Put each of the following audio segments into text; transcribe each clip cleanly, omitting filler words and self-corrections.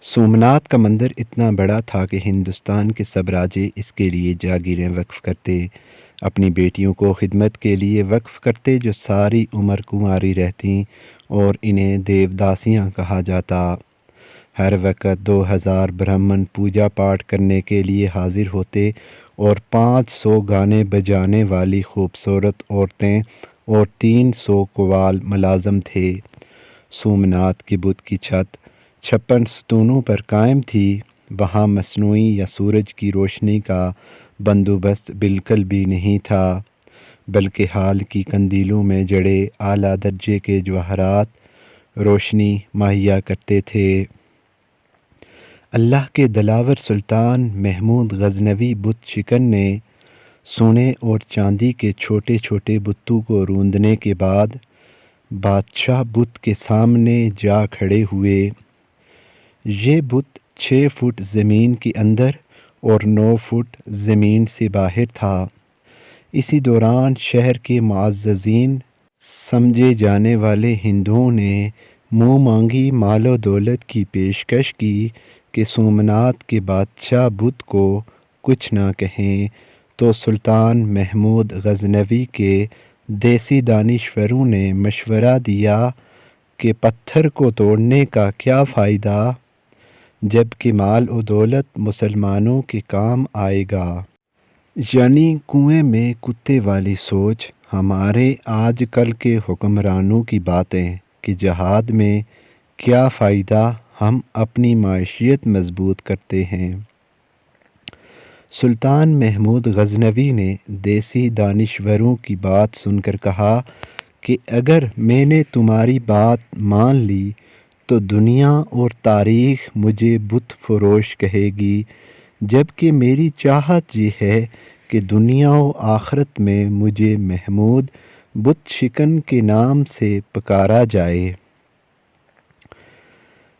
सोमनाथ का मंदिर इतना बड़ा था कि हिंदुस्तान के सब राजे इसके लिए जागीरें वक्फ करते, अपनी बेटियों को खिदमत के लिए वक्फ करते जो सारी उम्र कुंवारी रहतीं, और इन्हें देवदासियां कहा जाता। हर वक्त 2000 ब्राह्मण पूजा पाठ करने के लिए हाजिर होते और 500 गाने बजाने वाली खूबसूरत औरतें और 300 कव्वाल मुलाजम थे। सोमनाथ की बुत की छत 56 सतूनों पर कायम थी। वहाँ मसनूई या सूरज की रोशनी का बंदोबस्त बिल्कुल भी नहीं था, बल्कि हाल की कंदीलों में जड़े आला दर्जे के जवाहरात रोशनी मुहैया करते थे। अल्लाह के दिलावर सुल्तान महमूद गजनवी बुत शिकन ने सोने और चांदी के छोटे छोटे बुतों को रूंदने के बाद बादशाह बुत के सामने जा खड़े हुए। ये बुत 6 फुट ज़मीन के अंदर और 9 फुट ज़मीन से बाहर था। इसी दौरान शहर के मुअज़्ज़ज़ीन समझे जाने वाले हिंदुओं ने मुँह मांगी मालो दौलत की पेशकश की कि सोमनाथ के बादशाह बुत को कुछ ना कहें, तो सुल्तान महमूद गजनवी के देसी दानिश्वरों ने मशवरा दिया कि पत्थर को तोड़ने का क्या फ़ायदा, जबकि माल और दौलत मुसलमानों के काम आएगा। यानी कुएं में कुत्ते वाली सोच हमारे आजकल के हुक्मरानों की बातें कि जहाद में क्या फ़ायदा, हम अपनी माशियत मजबूत करते हैं। सुल्तान महमूद गजनवी ने देसी दानिश्वरों की बात सुनकर कहा कि अगर मैंने तुम्हारी बात मान ली तो दुनिया और तारीख़ मुझे बुत फरोश कहेगी, जबकि मेरी चाहत ये है कि दुनिया और आखिरत में मुझे महमूद बुत शिकन के नाम से पुकारा जाए।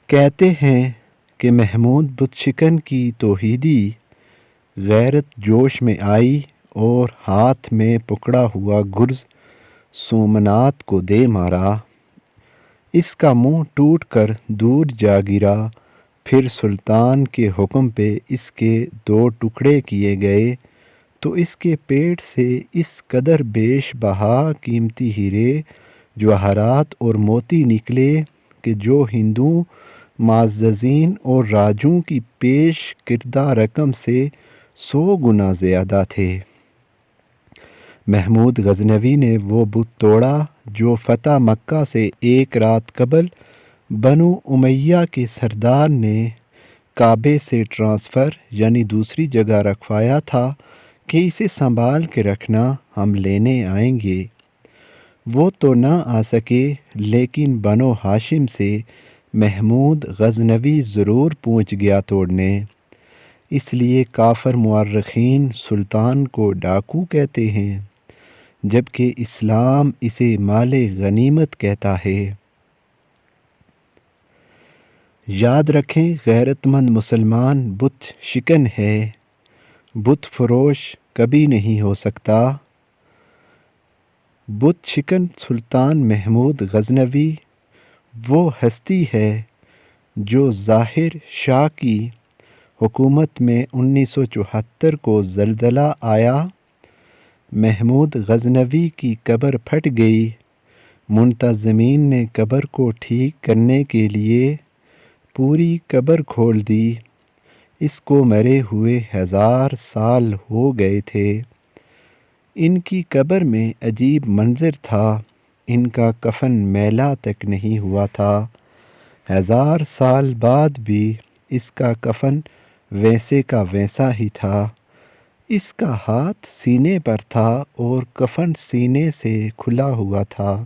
कहते हैं कि महमूद बुत शिकन की तौहीदी गैरत जोश में आई और हाथ में पकड़ा हुआ गुर्ज सोमनाथ को दे मारा। इसका मुंह टूटकर दूर जा गिरा। फिर सुल्तान के हुक्म पे इसके 2 टुकड़े किए गए तो इसके पेट से इस कदर बेशबहा कीमती हीरे, जवाहरात और मोती निकले कि जो हिंदू मुअज़्ज़ज़ीन और राजों की पेश किरदा रकम से 100 गुना ज़्यादा थे। महमूद गजनवी ने वो बुत तोड़ा जो फ़तह मक्का से 1 रात कबल बनु उमैया के सरदार ने काबे से ट्रांसफ़र यानी दूसरी जगह रखवाया था कि इसे संभाल के रखना, हम लेने आएंगे। वो तो ना आ सके, लेकिन बनो हाशिम से महमूद गजनवी ज़रूर पहुँच गया तोड़ने। इसलिए काफ़र मुअर्रिख़ीन सुल्तान को डाकू कहते हैं, जबकि इस्लाम इसे माले गनीमत कहता है। याद रखें, गैरतमंद मुसलमान बुत शिकन है, बुत फरोश कभी नहीं हो सकता। बुत शिकन सुल्तान महमूद गजनवी वो हस्ती है जो ज़ाहिर शाह की हुकूमत में 1974 को ज़लज़ला आया। महमूद गजनवी की कब्र फट गई। मुंतज़मीन ने कब्र को ठीक करने के लिए पूरी कब्र खोल दी। इसको मरे हुए 1000 साल हो गए थे। इनकी कब्र में अजीब मंजर था, इनका कफन मैला तक नहीं हुआ था। 1000 साल बाद भी इसका कफन वैसे का वैसा ही था। इसका हाथ सीने पर था और कफन सीने से खुला हुआ था।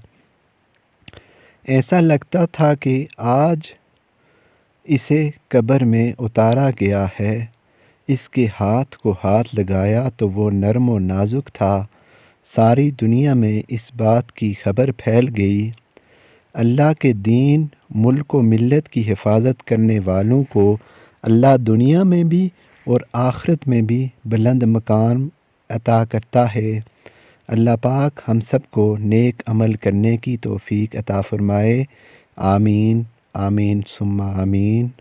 ऐसा लगता था कि आज इसे कब्र में उतारा गया है। इसके हाथ को हाथ लगाया तो वो नरम और नाजुक था। सारी दुनिया में इस बात की खबर फैल गई। अल्लाह के दीन, मुल्क व मिल्लत की हिफाजत करने वालों को अल्लाह दुनिया में भी और आखिरत में भी बुलंद मकाम अता करता है। अल्लाह पाक हम सब को नेक अमल करने की तौफीक अता फ़रमाए। आमीन आमीन सुम्मा आमीन।